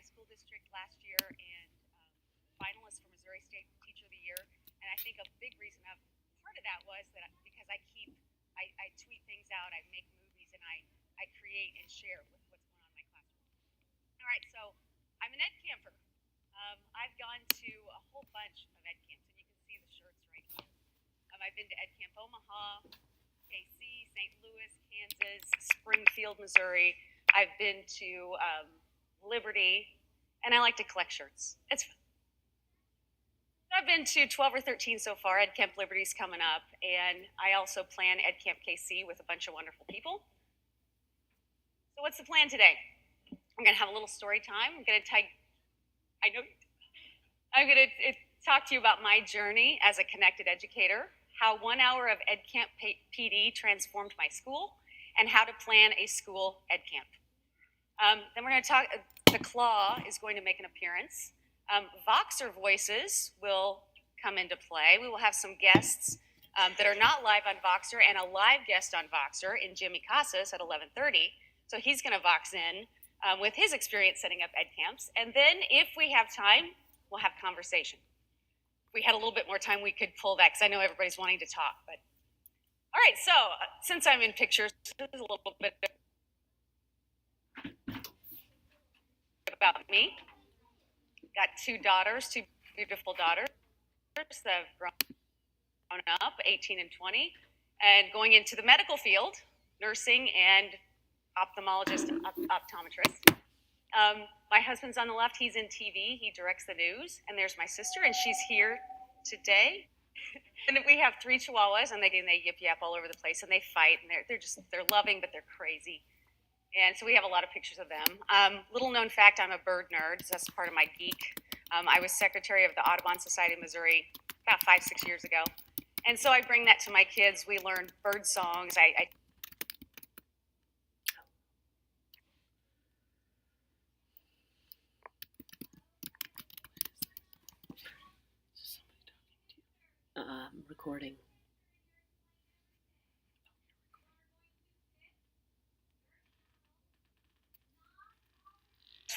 my school district last year and finalist for Missouri State Teacher of the Year. And I think a big reason, part of that was that because I tweet things out, I make movies, and I create and share with what's going on in my classroom. All right, so I'm an EdCamper. I've gone to a whole bunch of EdCamps, and you can see the shirts right here. I've been to EdCamp Omaha, KC, St. Louis, Kansas, Springfield, Missouri. I've been to Liberty, and I like to collect shirts. It's fun. I've been to 12 or 13 so far. EdCamp Liberty's coming up, and I also plan EdCamp KC with a bunch of wonderful people. So what's the plan today? I'm going to have a little story time. I'm going to talk to you about my journey as a connected educator, how 1 hour of EdCamp PD transformed my school, and how to plan a school EdCamp. Then we're going to talk, the Claw is going to make an appearance. Voxer voices will come into play. We will have some guests that are not live on Voxer and a live guest on Voxer in Jimmy Casas at 11:30. So he's going to Vox in with his experience setting up EdCamps. And then if we have time, we'll have conversation. If we had a little bit more time, we could pull that because I know everybody's wanting to talk. But all right, so since I'm in pictures, this is a little bit about me. Got two daughters, two beautiful daughters that have grown up, 18 and 20, and going into the medical field, nursing and ophthalmologist, optometrist. My husband's on the left, he's in TV, he directs the news, and there's my sister, and she's here today. And we have three Chihuahuas, and they yip yap all over the place, and they fight, and they're loving, but they're crazy. And so we have a lot of pictures of them. Little known fact, I'm a bird nerd, so that's part of my geek. I was secretary of the Audubon Society of Missouri about 5-6 years ago. And so I bring that to my kids. We learn bird songs. Recording.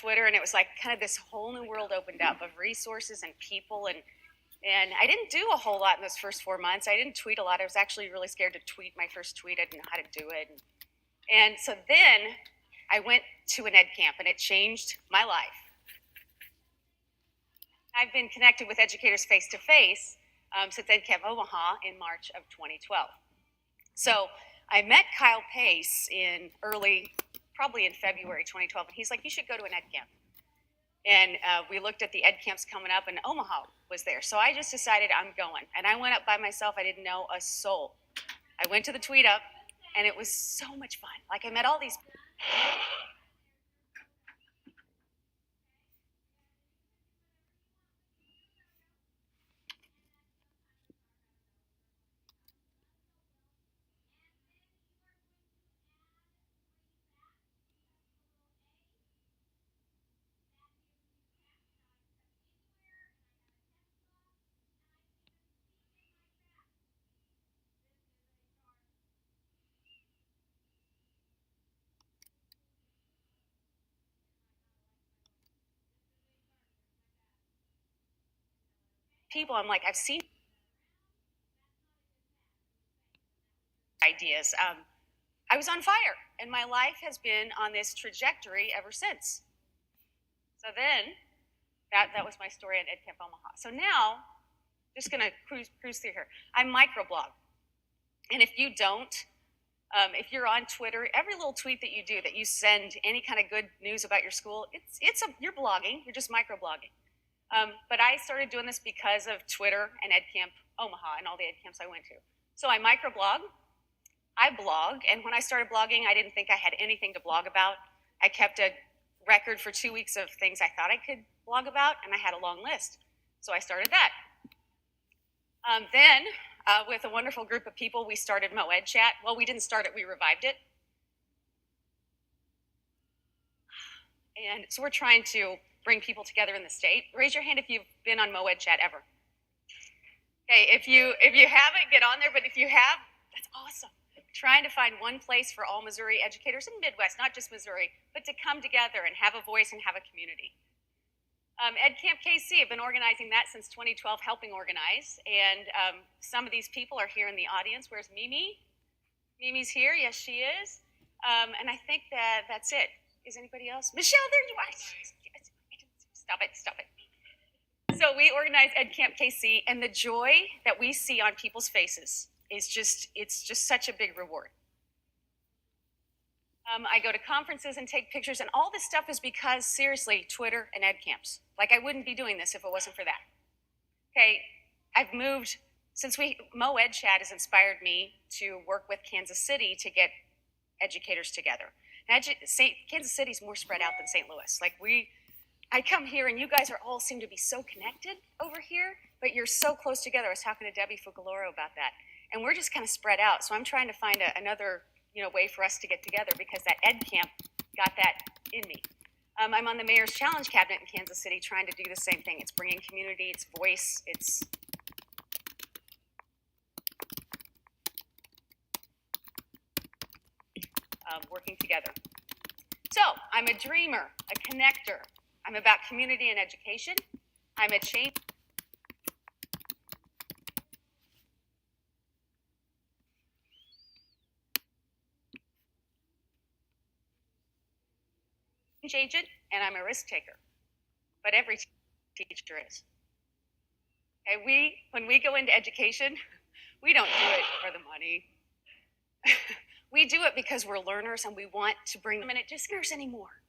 Twitter, and it was like kind of this whole new world opened up of resources and people, and I didn't do a whole lot in those first 4 months. I didn't tweet a lot. I was actually really scared to tweet my first tweet. I didn't know how to do it. And so then I went to an EdCamp, and it changed my life. I've been connected with educators face-to-face since EdCamp Omaha in March of 2012. So I met Kyle Pace probably in February 2012, and he's like, you should go to an EdCamp. And we looked at the EdCamps coming up, and Omaha was there. So I just decided I'm going. And I went up by myself. I didn't know a soul. I went to the Tweet Up, and it was so much fun. Like, I met all these people. I'm like, I've seen ideas. I was on fire, and my life has been on this trajectory ever since. So then, that was my story at EdCamp Omaha. So now, just gonna cruise through here. I microblog, and if you don't, if you're on Twitter, every little tweet that you do, that you send any kind of good news about your school, you're blogging. You're just microblogging. But I started doing this because of Twitter and EdCamp Omaha and all the EdCamps I went to. So I microblog, I blog, and when I started blogging, I didn't think I had anything to blog about. I kept a record for 2 weeks of things I thought I could blog about, and I had a long list. So I started that. Then, with a wonderful group of people, we started Moed Chat. Well, we didn't start it, we revived it. And so we're trying to bring people together in the state. Raise your hand if you've been on Moed Chat ever. Okay, if you haven't, get on there, but if you have, that's awesome. Trying to find one place for all Missouri educators in the Midwest, not just Missouri, but to come together and have a voice and have a community. EdCamp KC, I've been organizing that since 2012, helping organize. And some of these people are here in the audience. Where's Mimi? Mimi's here. Yes, she is. And I think that's it. Is anybody else? Michelle, there you are. Stop it, stop it. So we organize EdCamp KC, and the joy that we see on people's faces is it's just such a big reward. I go to conferences and take pictures, and all this stuff is because, seriously, Twitter and EdCamps. Like, I wouldn't be doing this if it wasn't for that. Okay, I've moved, since Mo Ed Chat has inspired me to work with Kansas City to get educators together. And Kansas City's more spread out than St. Louis. Like, I come here, and you guys all seem to be so connected over here, but you're so close together. I was talking to Debbie Fugaloro about that. And we're just kind of spread out. So I'm trying to find another way for us to get together, because that EdCamp got that in me. I'm on the Mayor's Challenge Cabinet in Kansas City trying to do the same thing. It's bringing community, it's voice, it's working together. So I'm a dreamer, a connector. I'm about community and education. I'm a change agent, and I'm a risk taker. But every teacher is. Okay, when we go into education, we don't do it for the money. We do it because we're learners and we want to bring them in. It just isn't anymore.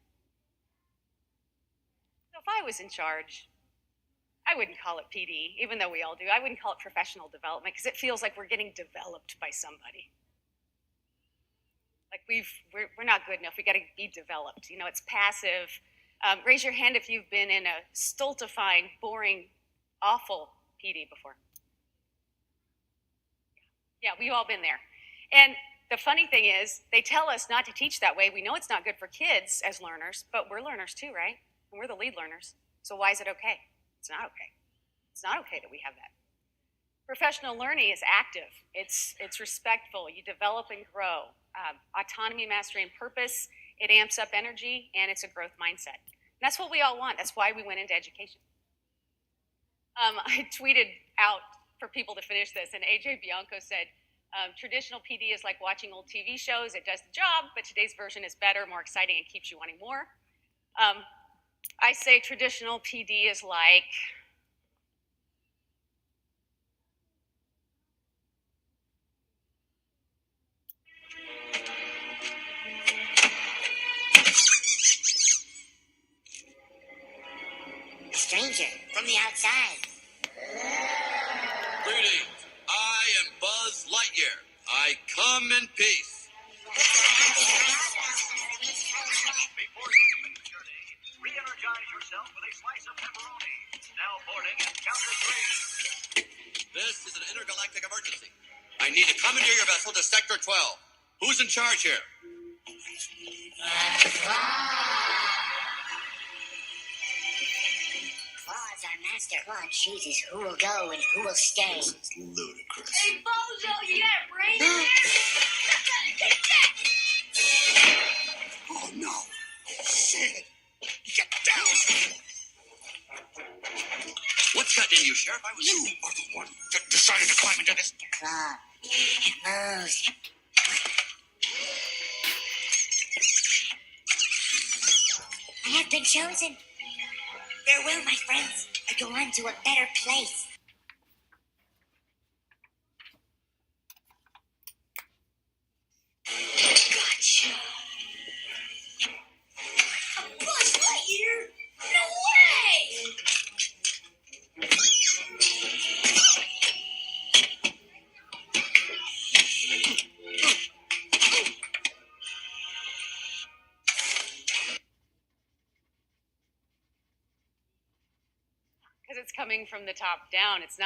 So if I was in charge, I wouldn't call it PD, even though we all do. I wouldn't call it professional development, because it feels like we're getting developed by somebody. Like we're not good enough. We got to be developed. It's passive. Raise your hand if you've been in a stultifying, boring, awful PD before. Yeah, we've all been there. And the funny thing is, they tell us not to teach that way. We know it's not good for kids as learners, but we're learners too, right? And we're the lead learners. So why is it okay? It's not okay. It's not okay that we have that. Professional learning is active. It's respectful. You develop and grow. Autonomy, mastery, and purpose. It amps up energy, and it's a growth mindset. And that's what we all want. That's why we went into education. I tweeted out for people to finish this, and AJ Bianco said, traditional PD is like watching old TV shows. It does the job, but today's version is better, more exciting, and keeps you wanting more. I say traditional PD is like a stranger from the outside. Greetings. I am Buzz Lightyear. I come in peace. Before you begin the journey, re-energize yourself with a slice of pepperoni. Now boarding and counter 3. This is an intergalactic emergency. I need to commandeer your vessel to Sector 12. Who's in charge here? Claude's our master. Claude chooses who will go and who will stay. This is ludicrous. Hey, Bozo, you got a brain in there? Oh, no. Shit. Get down. What's gotten in you, Sheriff? You are the one that decided to climb into this. Claude, it moves. I have been chosen. Farewell, my friends. I go on to a better place. Gotcha. A Buzz Lightyear? No way! because it's coming from the top down. It's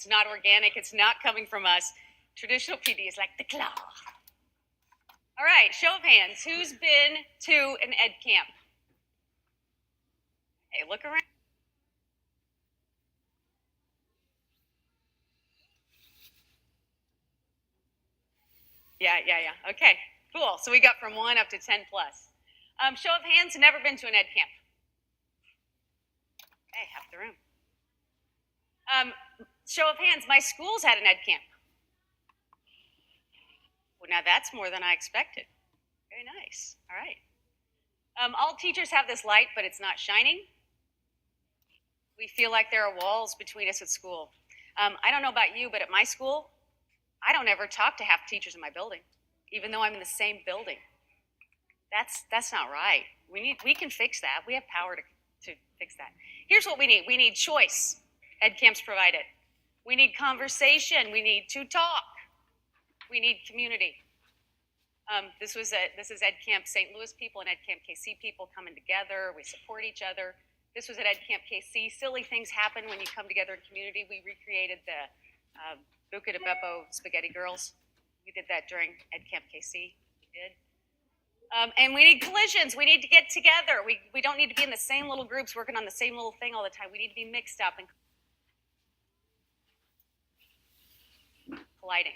not organic. It's not coming from us. Traditional PD is like the claw. All right, show of hands. Who's been to an EdCamp? Hey, look around. Yeah. Okay, cool. So we got from 1 up to 10 plus. Show of hands, never been to an EdCamp. Okay, half the room. Show of hands, my school's had an EdCamp. Well, now that's more than I expected. Very nice. All right. All teachers have this light, but it's not shining. We feel like there are walls between us at school. I don't know about you, but at my school, I don't ever talk to half teachers in my building, even though I'm in the same building. That's not right. We can fix that. We have power to fix that. Here's what we need. We need choice. EdCamp's provided. We need conversation. We need to talk. We need community. This is EdCamp St. Louis people and EdCamp KC people coming together. We support each other. This was at EdCamp KC. Silly things happen when you come together in community. We recreated the Buca de Beppo Spaghetti Girls. We did that during EdCamp KC. We did. And we need collisions. We need to get together. We don't need to be in the same little groups working on the same little thing all the time. We need to be mixed up and colliding.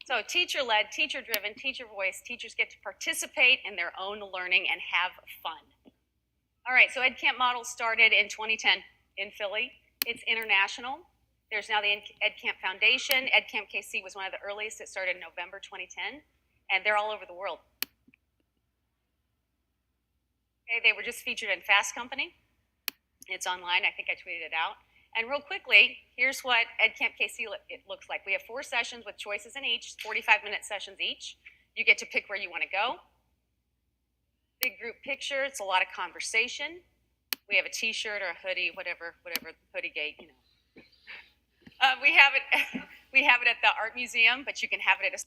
So teacher-led, teacher-driven, teacher voice. Teachers get to participate in their own learning and have fun. All right, so EdCamp model started in 2010 in Philly. It's international. There's now the EdCamp Foundation. EdCamp KC was one of the earliest. It started in November 2010, and they're all over the world. Okay, they were just featured in Fast Company. It's online. I think I tweeted it out. And real quickly, here's what EdCamp KC looks like. We have 4 sessions with choices in each, 45-minute sessions each. You get to pick where you want to go. Big group picture. It's a lot of conversation. We have a T-shirt or a hoodie, whatever hoodie gate, you know. We have it at the art museum, but you can have it at a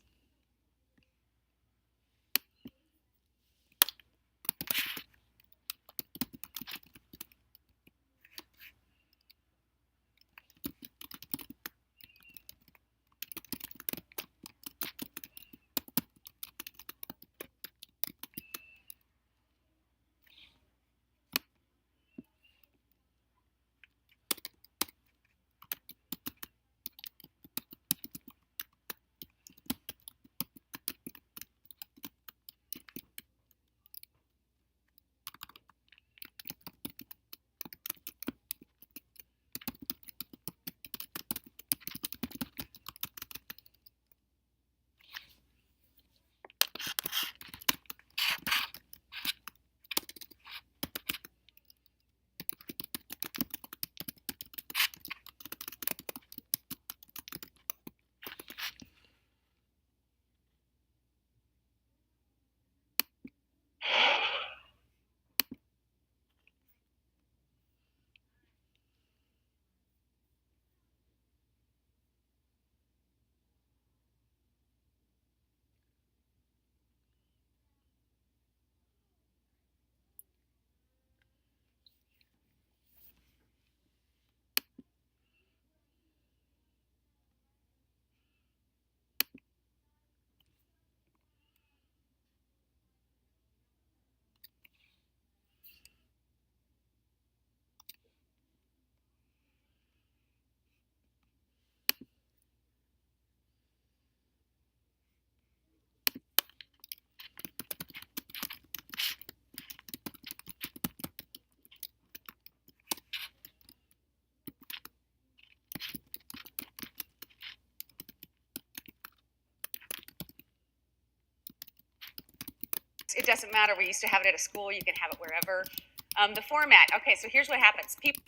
It doesn't matter. We used to have it at a school. You can have it wherever. The format. Okay, so here's what happens. People